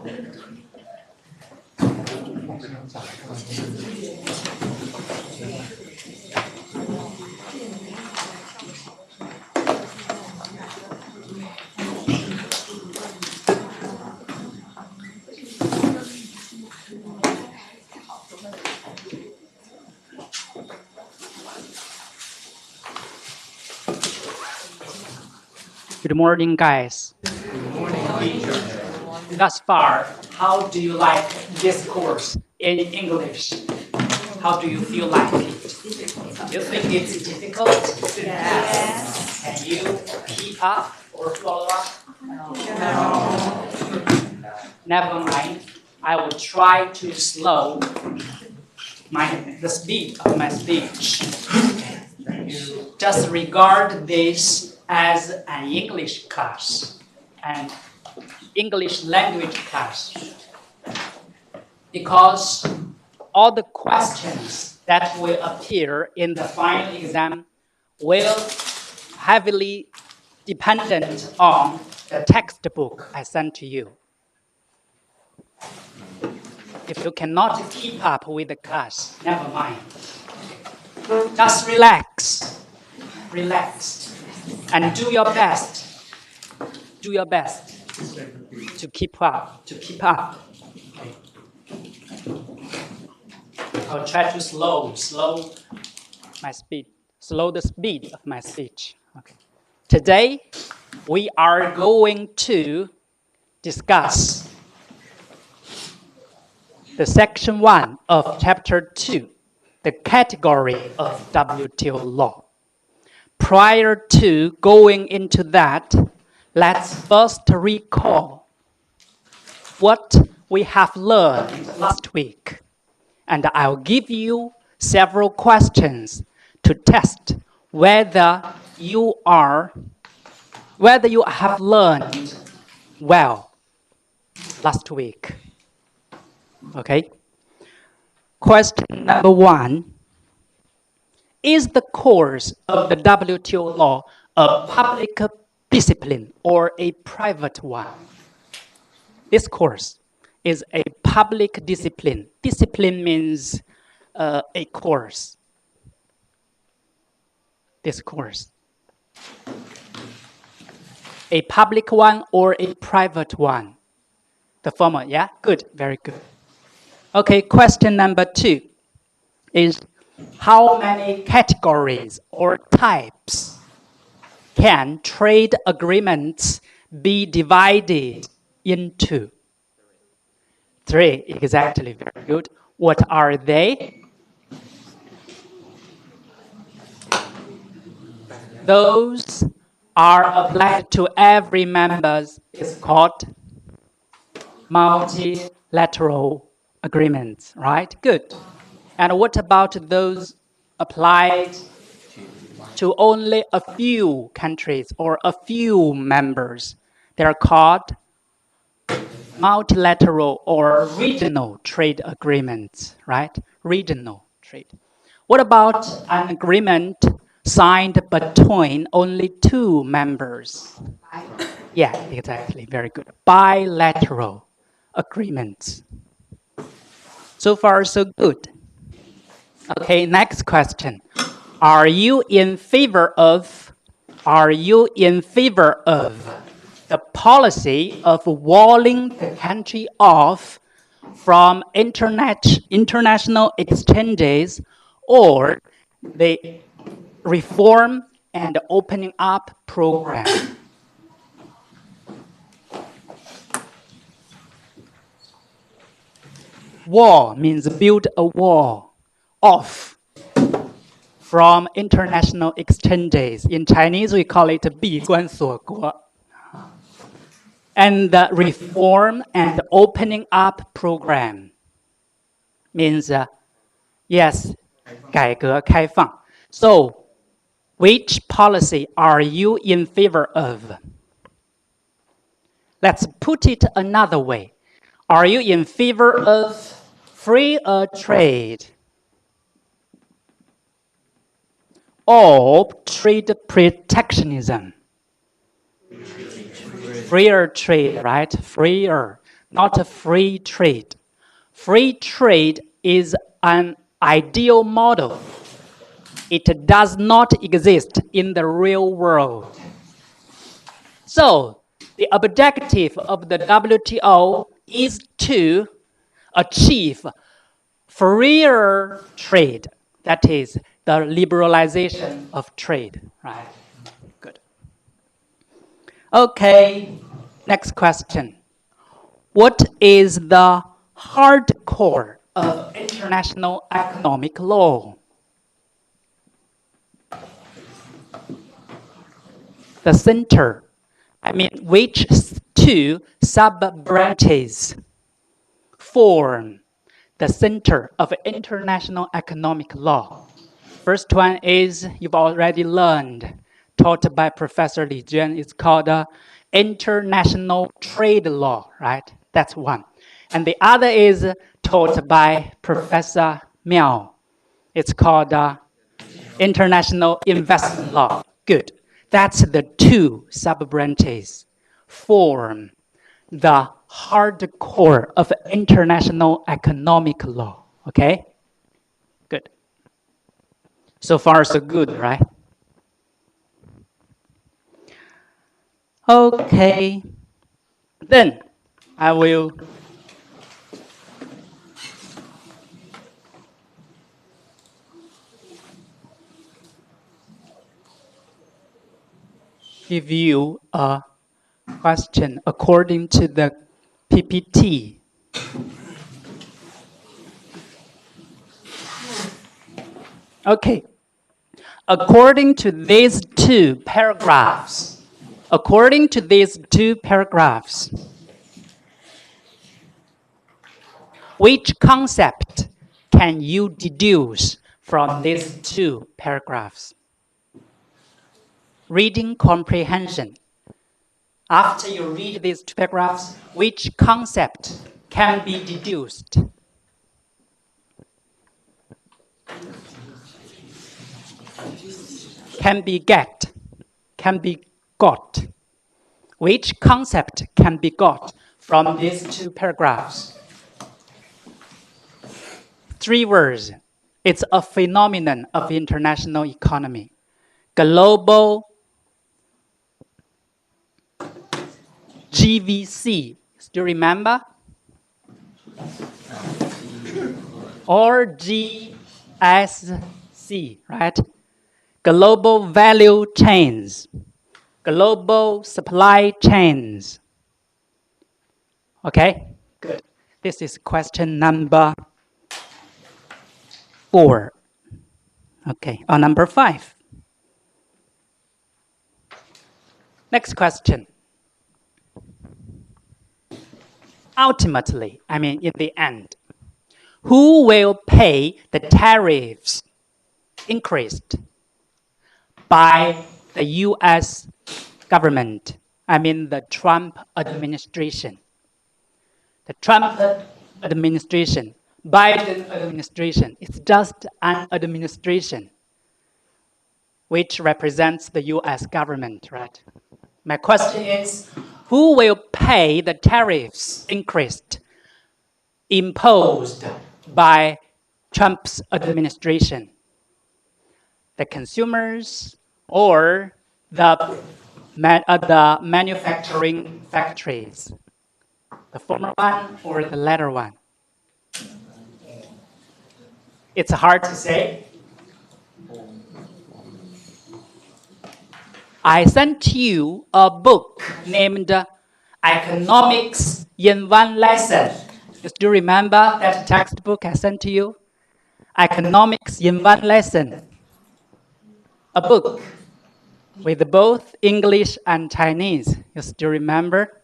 Good morning, guys. Thus far, how do you like this course in English? How do you feel like it? You think it's difficult? Yes. Can you keep up or follow up? No. Never mind. I will try to slow the speed of my speech. Just regard this as an English class, an English language class, because all the questions that will appear in the final exam will heavily dependent on the textbook I sent to you. If you cannot keep up with the class, never mind. Just relax, and do your best. Do your best to keep up. Okay. I'll try to slow my speed, slow the speed of my speech. Okay. Today, we are going to discuss the section 1 of chapter 2, the category of WTO law. Prior to going into that, let's first recall what we have learned last week. And I'll give you several questions to test whether you have learned well last week. Okay? Question number 1. Is the course of the WTO law a public discipline or a private one? This course is a public discipline. Discipline means a course. This course. A public one or a private one? The former, yeah? Good, very good. Okay, question number 2 is how many categories or types can trade agreements be divided into? 3, exactly, very good. What are they? Those are applied to every members is called multilateral agreements, right? Good. And what about those applied to only a few countries or a few members? They're called multilateral or regional trade agreements, right? Regional trade. What about an agreement signed between only 2 members? Yeah, exactly, very good. Bilateral agreements. So far, so good. Okay, next question. Are you in favor of the policy of walling the country off from international exchanges or the reform and opening up program? Wall means build a wall off from international exchanges. In Chinese, we call it 闭关锁国. And the reform and opening up program means, yes, 改革开放. So, which policy are you in favor of? Let's put it another way. Are you in favor of free trade or trade protectionism? Freer trade, right? Freer, not a free trade. Free trade is an ideal model. It does not exist in the real world. So, the objective of the WTO is to achieve freer trade. That is the liberalization of trade, right? Good. Okay, next question. What is the hardcore of international economic law? The center. Which two sub-branches form the center of international economic law? First one is, you've already learned, taught by Professor Li Juan. It's called international trade law, right? That's one. And the other is taught by Professor Miao. It's called international investment law. Good. That's the two sub-branches form the hardcore of international economic law. Okay? Good. So far, so good, right? Okay. Then I will give you a question according to the PPT. Okay. According to these two paragraphs, which concept can you deduce from these two paragraphs? Reading comprehension. After you read these two paragraphs, which concept can be deduced? Can be got. Which concept can be got from these two paragraphs? 3 words. It's a phenomenon of international economy. Global GVC. Do you remember? Or GSC, right? Global value chains. Global supply chains. Okay? Good. This is question number 4. Okay, or number 5. Next question. Ultimately, in the end, who will pay the tariffs increased by the US government? The Trump administration. The Trump administration, Biden administration, it's just an administration which represents the US government, right? My question is, who will pay the tariffs increased imposed by Trump's administration? The consumers or the manufacturing factories? The former one or the latter one? It's hard to say. I sent you a book named Economics in One Lesson. Do you remember that textbook I sent to you? Economics in One Lesson. A book with both English and Chinese. You still remember?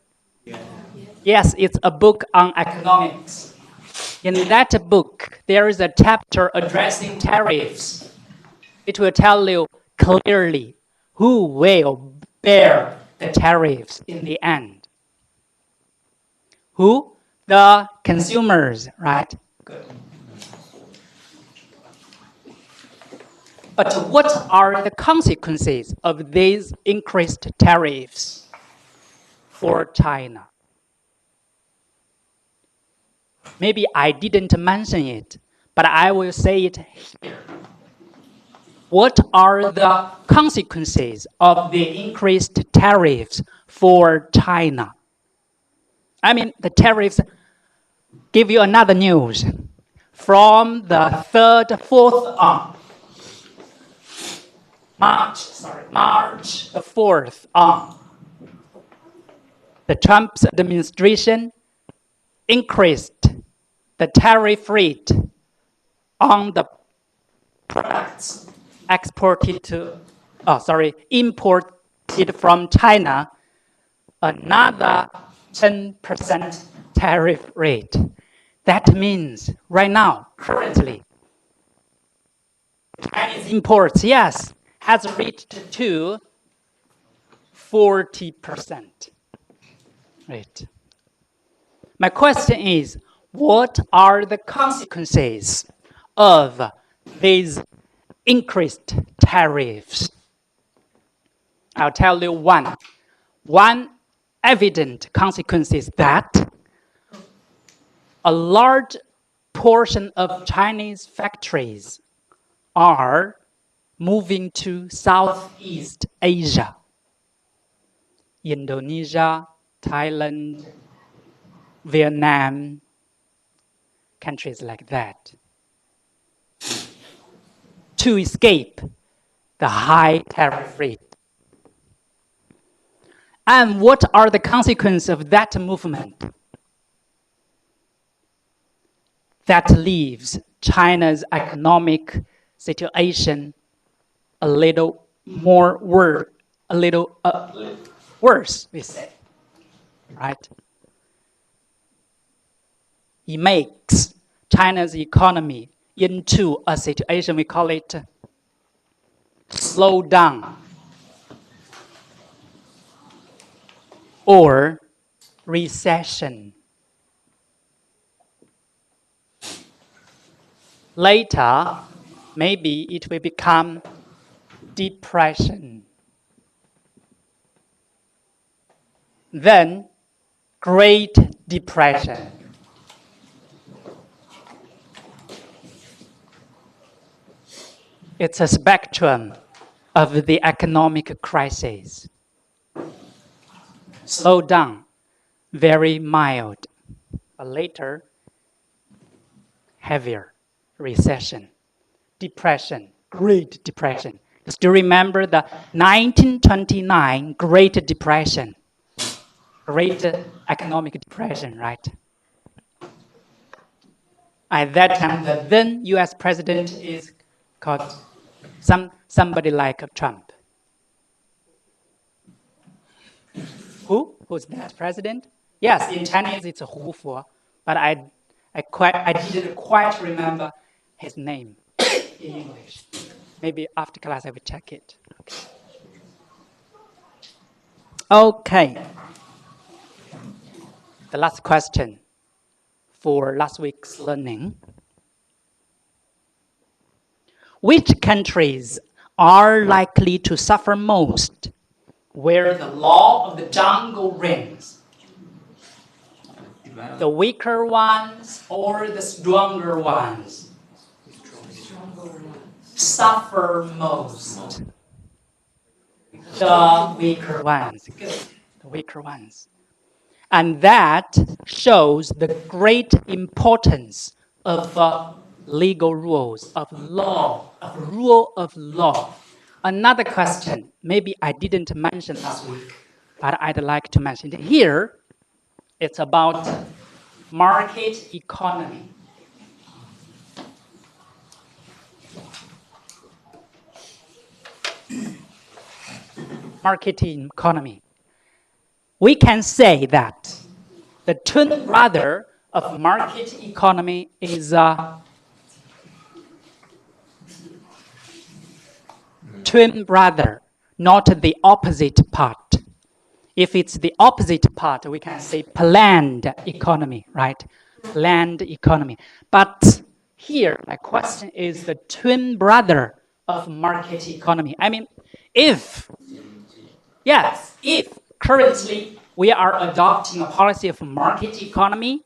Yes, it's a book on economics. In that book, there is a chapter addressing tariffs. It will tell you clearly who will bear the tariffs in the end. Who? The consumers, right? Good. But what are the consequences of these increased tariffs for China? Maybe I didn't mention it, but I will say it here. What are the consequences of the increased tariffs for China? I mean, the tariffs give you another news. From the 3rd, 4th on, March the 4th on, the Trump administration increased the tariff rate on the products imported from China, another 10% tariff rate. That means right now, currently, Chinese imports, yes, has reached to 40%. Right. My question is, what are the consequences of these increased tariffs? I'll tell you one. One evident consequence is that a large portion of Chinese factories are moving to Southeast Asia, Indonesia, Thailand, Vietnam, countries like that, to escape the high tariff rate. And what are the consequences of that movement? That leaves China's economic situation a little worse, we say, right? It makes China's economy into a situation, we call it slow down or recession. Later, maybe it will become depression. Then, Great Depression. It's a spectrum of the economic crisis. Slow down, very mild, but later, heavier. Recession, depression, Great Depression. Still remember the 1929 Great Depression, Great Economic Depression, right? At that time, the then U.S. president is called somebody like Trump. Who's that president? Yes, in Chinese it's Hu Fu, but I didn't quite remember his name in English. Maybe after class I will check it. Okay. The last question for last week's learning. Which countries are likely to suffer most where the law of the jungle reigns? The weaker ones or the stronger ones? Suffer most. The weaker ones. Good. The weaker ones. And that shows the great importance of legal rules, of law, of rule of law. Another question, maybe I didn't mention last week, but I'd like to mention it here. It's about market economy. Market economy. We can say that the twin brother of market economy is twin brother, not the opposite part. If it's the opposite part, we can say planned economy, right? Planned economy. But here, my question is the twin brother of market economy. I mean, if currently we are adopting a policy of market economy,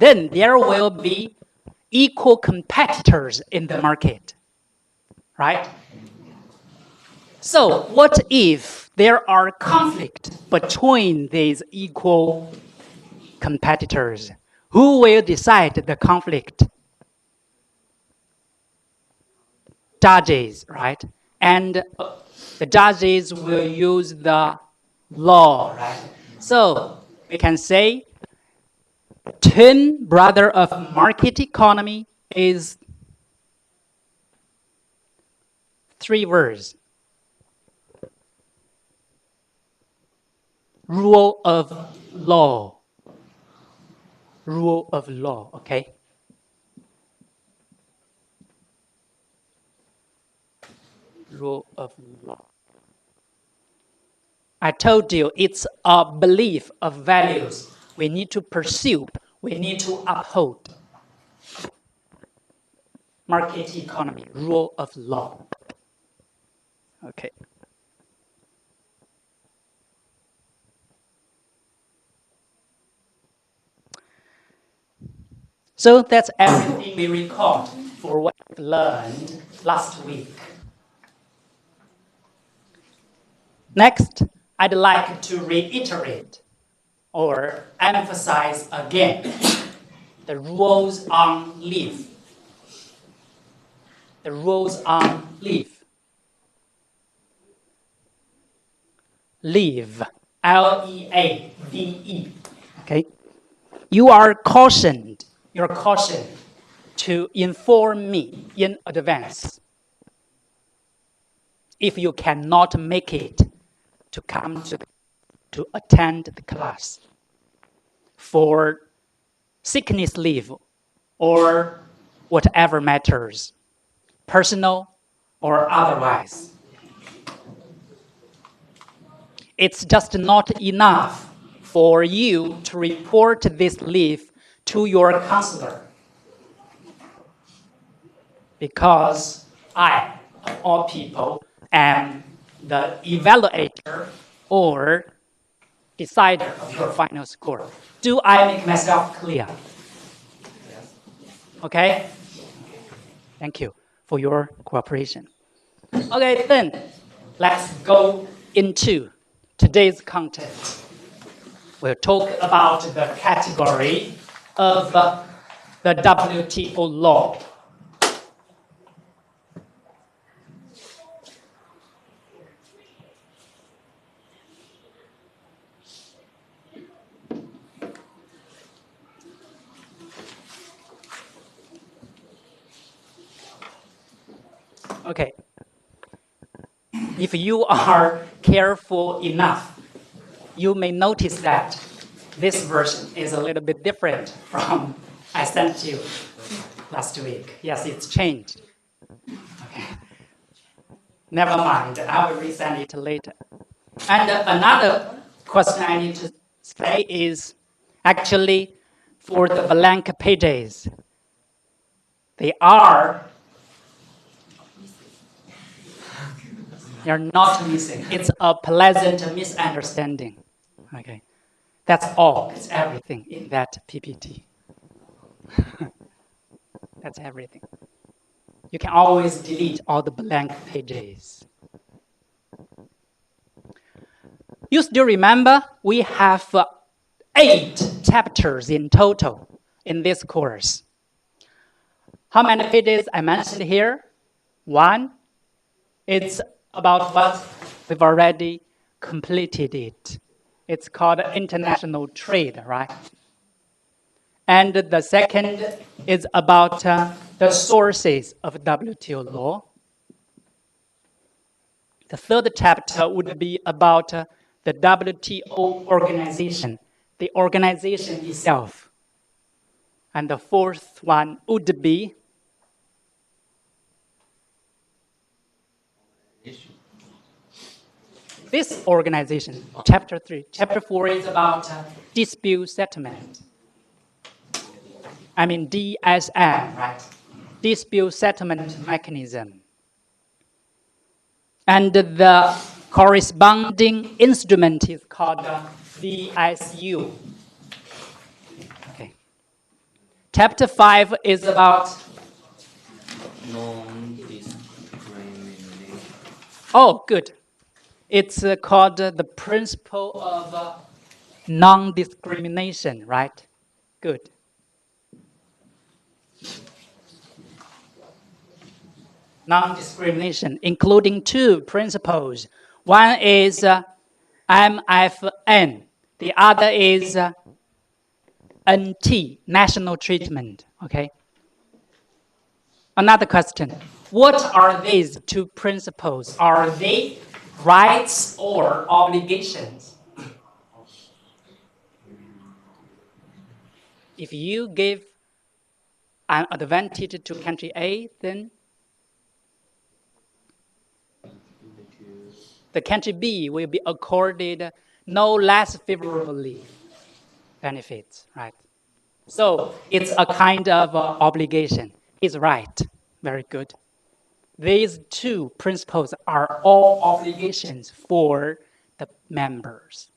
then there will be equal competitors in the market, right? So what if there are conflicts between these equal competitors? Who will decide the conflict? Judges, right? And the judges will use the law, right? So we can say twin brother of market economy is 3 words. Rule of law. Rule of law, okay? Rule of law. I told you it's a belief of values we need to pursue, we need to uphold. Market economy, rule of law. Okay. So that's everything we record for what we learned last week. Next, I'd like to reiterate or emphasize again the rules on leave. The rules on leave. Leave, L-E-A-V-E. Okay. You're cautioned to inform me in advance if you cannot make it to come to attend the class for sickness leave or whatever matters, personal or otherwise. It's just not enough for you to report this leave to your counselor, because I, of all people, am the evaluator or decider of your final score. Do I make myself clear? Okay? Thank you for your cooperation. Okay, then let's go into today's content. We'll talk about the category of the WTO law. Okay. If you are careful enough, you may notice that this version is a little bit different from I sent you last week. Yes, it's changed. Okay. Never mind, I will resend it later. And another question I need to say is actually for the blank pages. They're not missing. It's a pleasant misunderstanding. Okay. That's all. It's everything in that PPT. That's everything. You can always delete all the blank pages. You still remember we have 8 chapters in total in this course. How many pages I mentioned here? 1. It's about what we've already completed it. It's called international trade, right? And the second is about the sources of WTO law. The third chapter would be about the WTO organization, the organization itself. And the fourth one would be this organization, chapter 3. Chapter 4 is about dispute settlement. I mean DSM, right? Dispute settlement mechanism. And the corresponding instrument is called BSU. Okay. Chapter 5 is about non-discrimination. Oh, good. It's called the principle of non-discrimination, right? Good. Non-discrimination, including two principles. One is MFN. The other is NT, national treatment. Okay. Another question. What are these two principles? Are they rights or obligations? If you give an advantage to country A, then the country B will be accorded no less favorably benefits, right? So it's a kind of obligation. He's right. Very good. These two principles are all obligations for the members.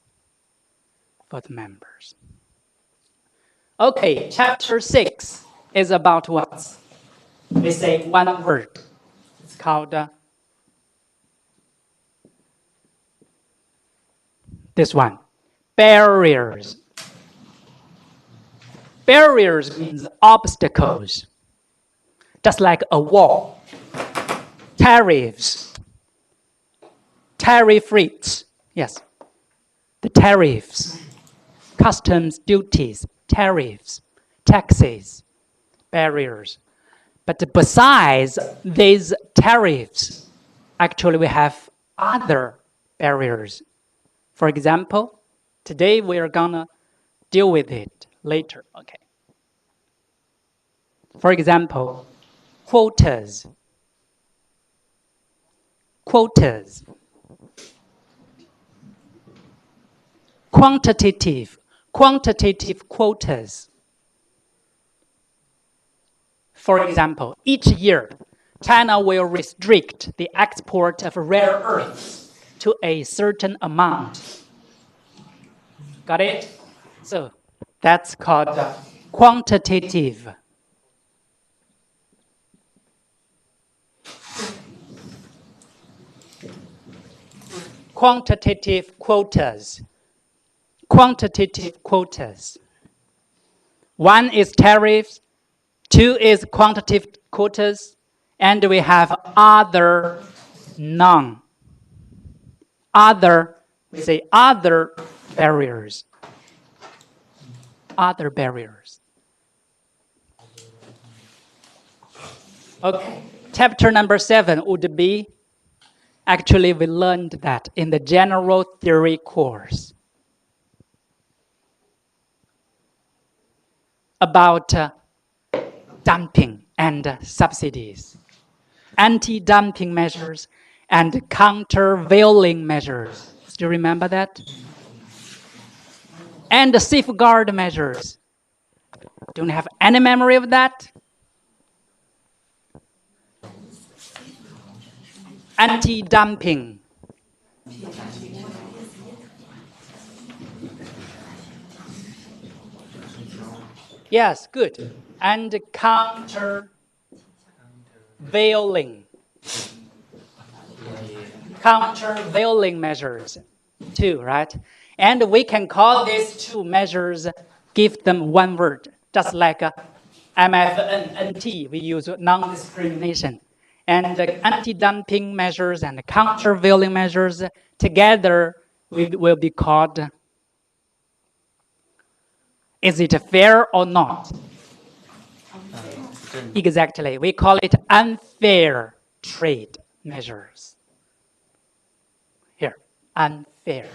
Okay, chapter 6 is about what? We say one word. It's called this one, barriers. Barriers means obstacles, just like a wall. Tariffs, tariff rates, yes, the tariffs, customs duties, tariffs, taxes, barriers. But besides these tariffs, actually we have other barriers. For example, today we are gonna deal with it later, okay? For example, quotas. Quotas. Quantitative quotas. For example, each year, China will restrict the export of rare earths to a certain amount. Got it? So that's called quantitative. Quantitative quotas. Quantitative quotas. One is tariffs, two is quantitative quotas, and we have other we say other barriers. Other barriers. Okay, chapter number 7 would be, actually we learned that in the general theory course, about dumping and subsidies, anti-dumping measures and countervailing measures. Do you remember that? And the safeguard measures. Don't have any memory of that? Anti-dumping. Yes, good. And countervailing. Countervailing measures too, right? And we can call these two measures, give them one word, just like MFNT, we use non-discrimination. And the anti-dumping measures and the countervailing measures together will be called, is it fair or not? Exactly, we call it unfair trade measures. Here, unfair.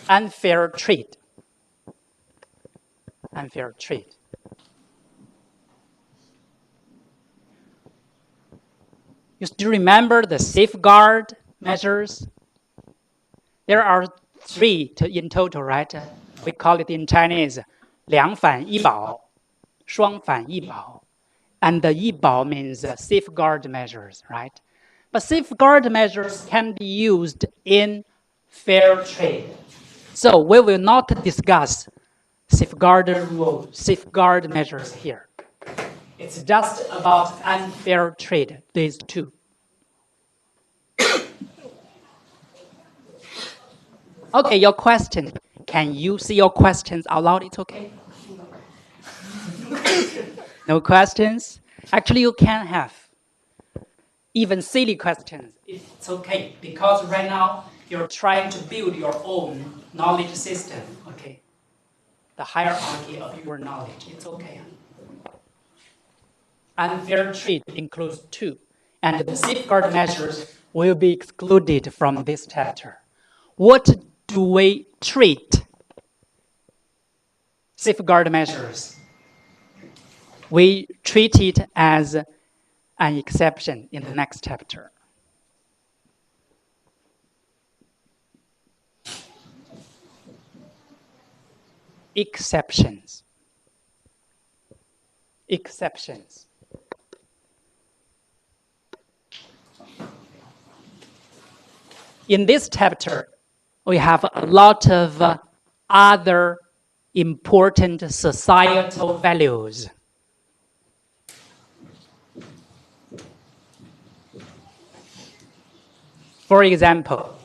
Unfair trade. Unfair trade. You still remember the safeguard measures? There are 3 in total, right? We call it in Chinese 两反一保, 双反一保. And the 一保 means safeguard measures, right? But safeguard measures can be used in fair trade. So we will not discuss safeguard measures here. It's just about unfair trade, these two. Okay, your question. Can you see your questions out loud? It's okay. No questions? Actually, you can have even silly questions. It's okay, because right now you're trying to build your own knowledge system, okay? The hierarchy of your knowledge, it's okay. Unfair trade includes two, and the safeguard measures will be excluded from this chapter. What do we treat safeguard measures? We treat it as an exception in the next chapter. Exceptions. Exceptions. In this chapter, we have a lot of other important societal values. For example,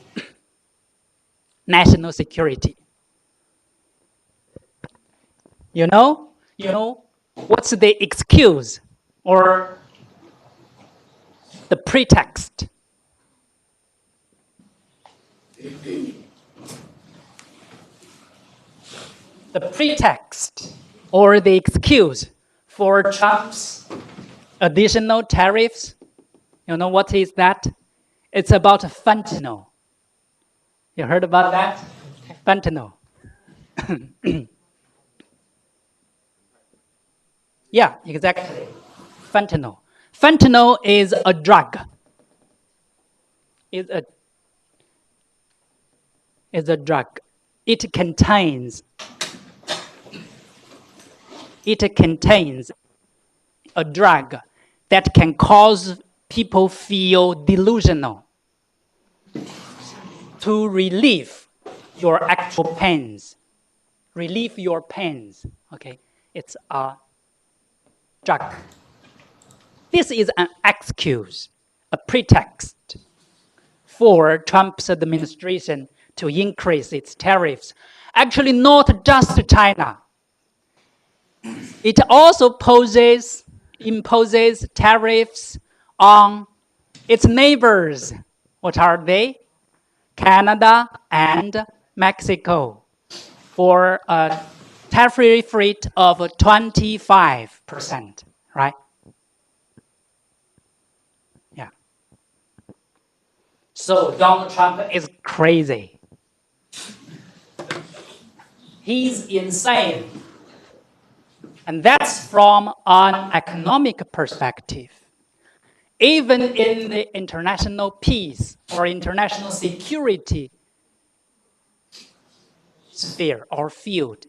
national security. You know what's the excuse or the pretext? The pretext or the excuse for Trump's additional tariffs, you know what is that? It's about fentanyl. You heard about that? Fentanyl. Yeah, exactly. Fentanyl. Fentanyl is a drug. Is a drug. It contains a drug that can cause people feel delusional to relieve your actual pains. Relieve your pains. Okay, it's a drug. This is an excuse, a pretext for Trump's administration to increase its tariffs. Actually, not just China. It also imposes tariffs on its neighbors. What are they? Canada and Mexico, for a tariff rate of 25%, right? Yeah. So Donald Trump is crazy. He's insane. And that's from an economic perspective. Even in the international peace or international security sphere or field,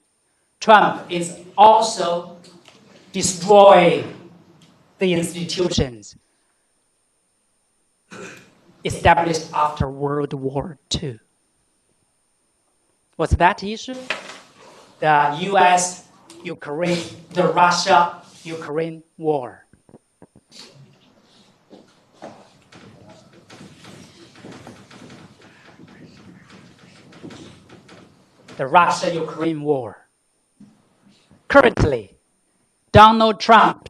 Trump is also destroying the institutions established after World War II. What's that issue? The the Russia-Ukraine war. The Russia-Ukraine war. Currently, Donald Trump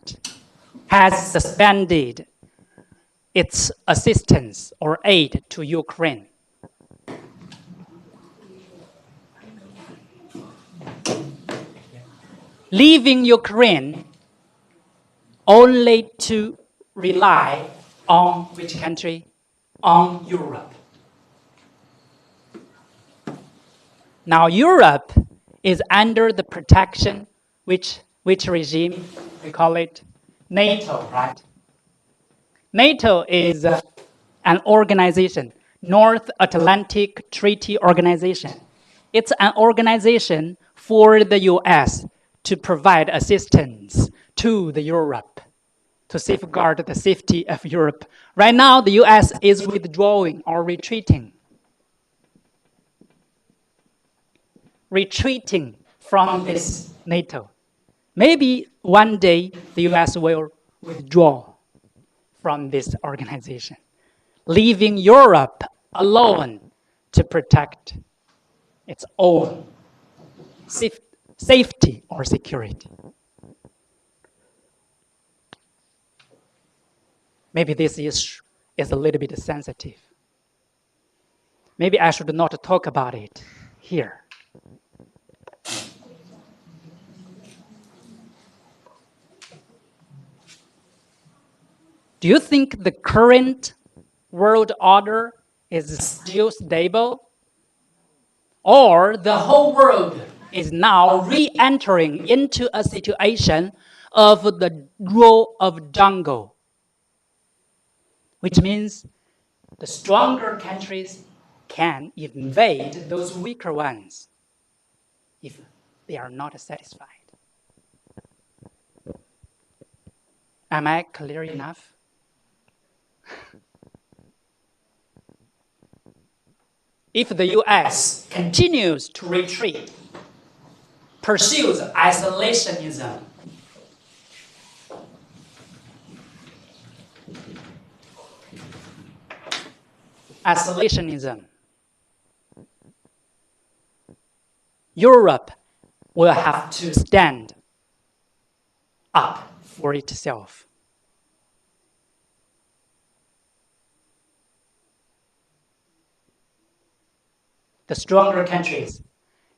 has suspended its assistance or aid to Ukraine. Leaving Ukraine only to rely on which country? On Europe. Now Europe is under the protection, which regime? We call it NATO, right? NATO is an organization, North Atlantic Treaty Organization. It's an organization for the US to provide assistance to the Europe, to safeguard the safety of Europe. Right now, the US is withdrawing or retreating. retreating from this NATO. Maybe one day the US will withdraw from this organization, leaving Europe alone to protect its own safety or security. Maybe this is a little bit sensitive. Maybe I should not talk about it here. Do you think the current world order is still stable? Or the whole world is now re-entering into a situation of the rule of jungle, which means the stronger countries can invade those weaker ones if they are not satisfied. Am I clear enough? If the US continues to retreat, pursues isolationism, Europe will have to stand up for itself. The stronger countries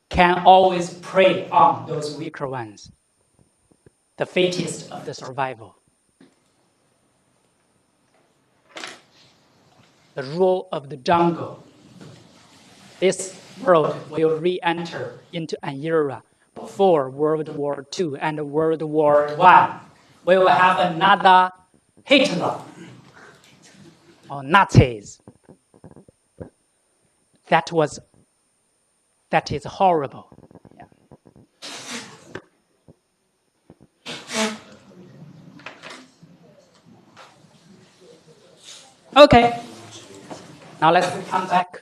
can always prey on those weaker ones, the fittest of the survival. The rule of the jungle. This world will re-enter into an era before World War II and World War I. We will have another Hitler or Nazis. That is horrible. Yeah. Okay. Now let's come back.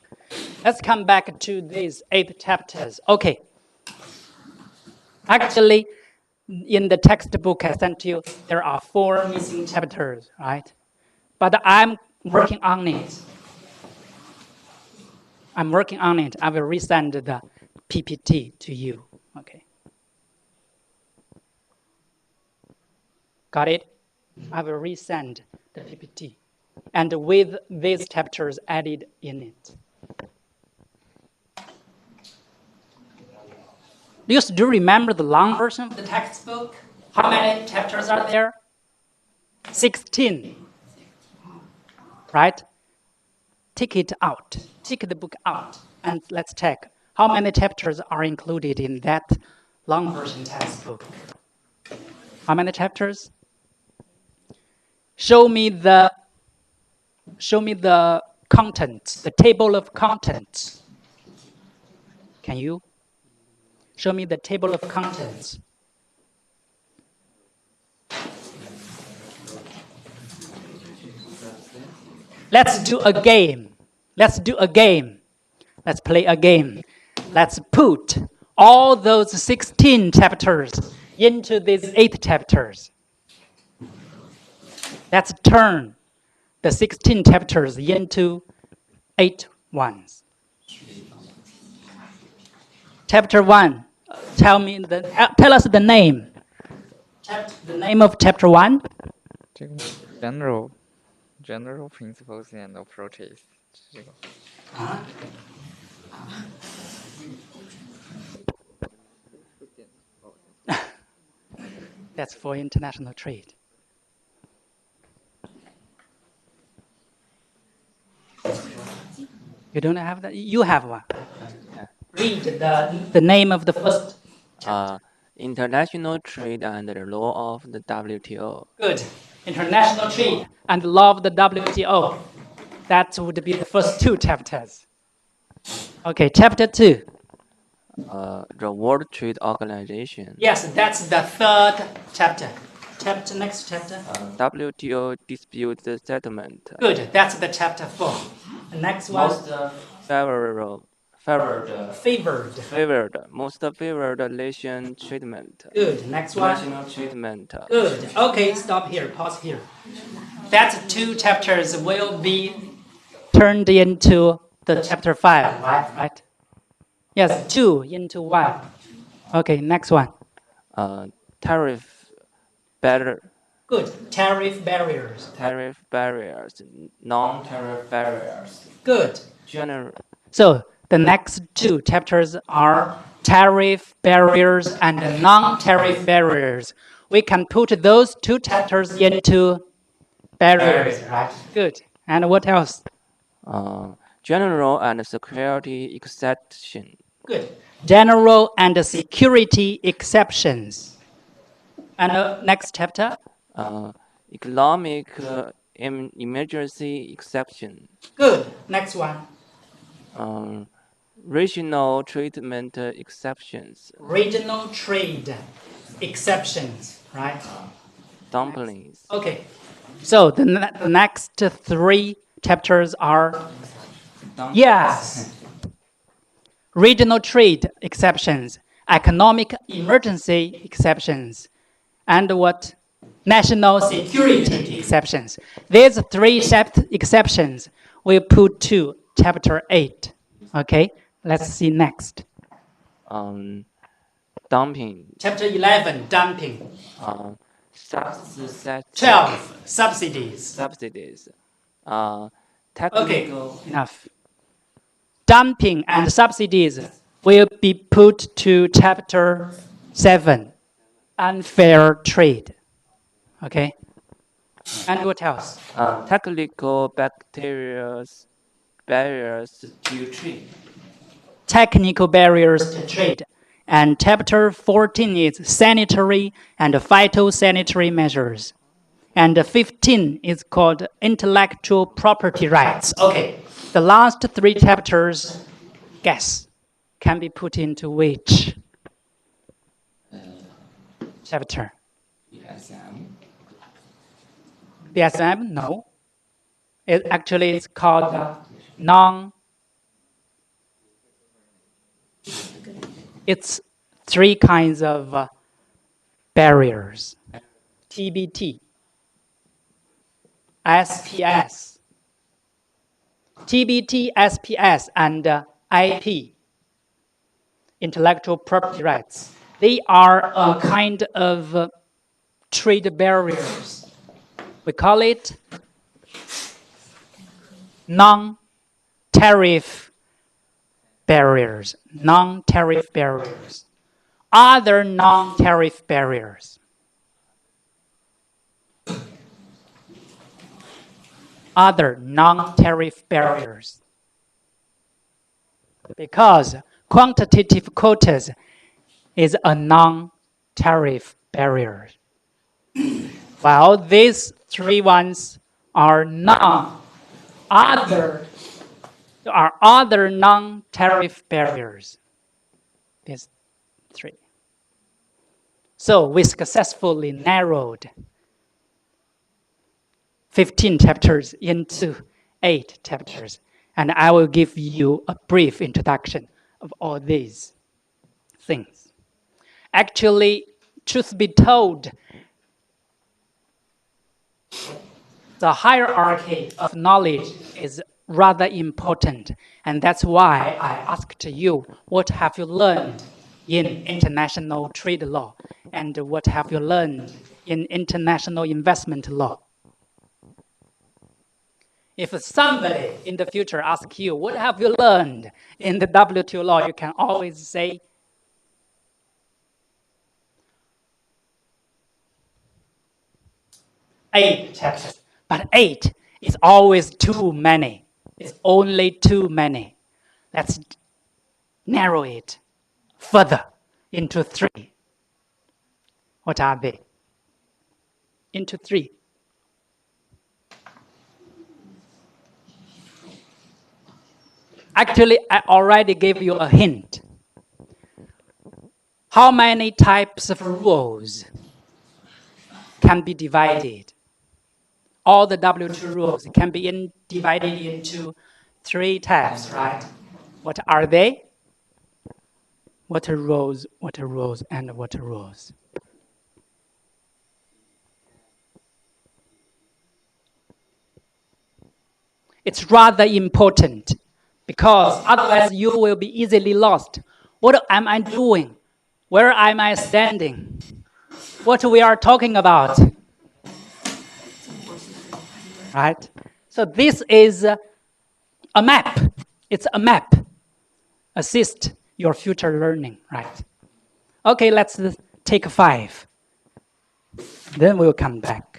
Let's come back to these 8 chapters. Okay. Actually, in the textbook I sent you, there are 4 missing chapters, right? But I'm working on it. I will resend the PPT to you. Okay. Got it? I will resend the PPT. And with these chapters added in it. Do you remember the long version of the textbook? How many chapters are there? 16. Right? Take it out. Take the book out. And let's check how many chapters are included in that long version textbook. How many chapters? Show me the contents, the table of contents. Can you? Show me the table of contents. Let's do a game. Let's play a game. Let's put all those 16 chapters into these 8 chapters. Let's turn the 16 chapters into 8 ones. Chapter 1. Tell us the name. The name of chapter 1? General principles and approaches. That's for international trade. You don't have that? You have one. Read the name of the first chapter. International trade and the law of the WTO. Good. International trade and law of the WTO. That would be the first 2 chapters. Okay, chapter 2. The World Trade Organization. Yes, that's the 3rd chapter. Next chapter. WTO dispute settlement. Good, that's the chapter 4. The next one. most favored nation treatment. Good. Next one. National treatment. Good. Okay, stop here. Pause here. That's 2 chapters will be turned into the chapter 5, right? Yes, 2 into 1. Okay, next one. Tariff better. Good. Tariff barriers. Tariff barriers, non-tariff barriers. Good. General. So the next 2 chapters are tariff barriers and non-tariff barriers. We can put those 2 chapters into barriers, right? Good. And what else? General and security exception. Good. General and security exceptions. And next chapter? Economic emergency exception. Good. Next one. Regional treatment exceptions. Regional trade exceptions, right? Dumplings. Okay. So the next 3 chapters are, yes, regional trade exceptions, economic emergency exceptions, and what? National security exceptions. These 3 exceptions we put to chapter 8. Okay, let's see next. Dumping. Chapter 11, dumping. 12, subsidies. Subsidies. Okay, Technical. enough. Dumping and subsidies will be put to chapter 7, unfair trade. Okay? And what else? Technical barriers to trade. Technical barriers to trade. And chapter 14 is sanitary and phytosanitary measures. And 15 is called intellectual property rights. Okay, the last 3 chapters, guess, can be put into which chapter? BSM? No. It actually is called It's 3 kinds of barriers. TBT, SPS, TBT, SPS, and IP, intellectual property rights. They are a kind of trade barriers. We call it non-tariff barriers. Non-tariff barriers. Other non-tariff barriers. Other non-tariff barriers. Because quantitative quotas is a non-tariff barrier. While these 3 ones are other non-tariff barriers. These 3. So we successfully narrowed 15 chapters into 8 chapters. And I will give you a brief introduction of all these things. Actually, truth be told, the hierarchy of knowledge is rather important. And that's why I asked you, what have you learned in international trade law? And what have you learned in international investment law? If somebody in the future asks you, what have you learned in the WTO law? You can always say, eight chapters. But 8 is always too many. It's only too many. Let's narrow it further into 3. What are they? Into 3. Actually, I already gave you a hint. How many types of rules can be divided? All the WTO rules can be divided into 3 types, right? What are they? What are rows, and what are rows? It's rather important because otherwise you will be easily lost. What am I doing? Where am I standing? What we are talking about? Right? So this is a map. It's a map. Assist your future learning, right? Okay, let's take 5. Then we'll come back.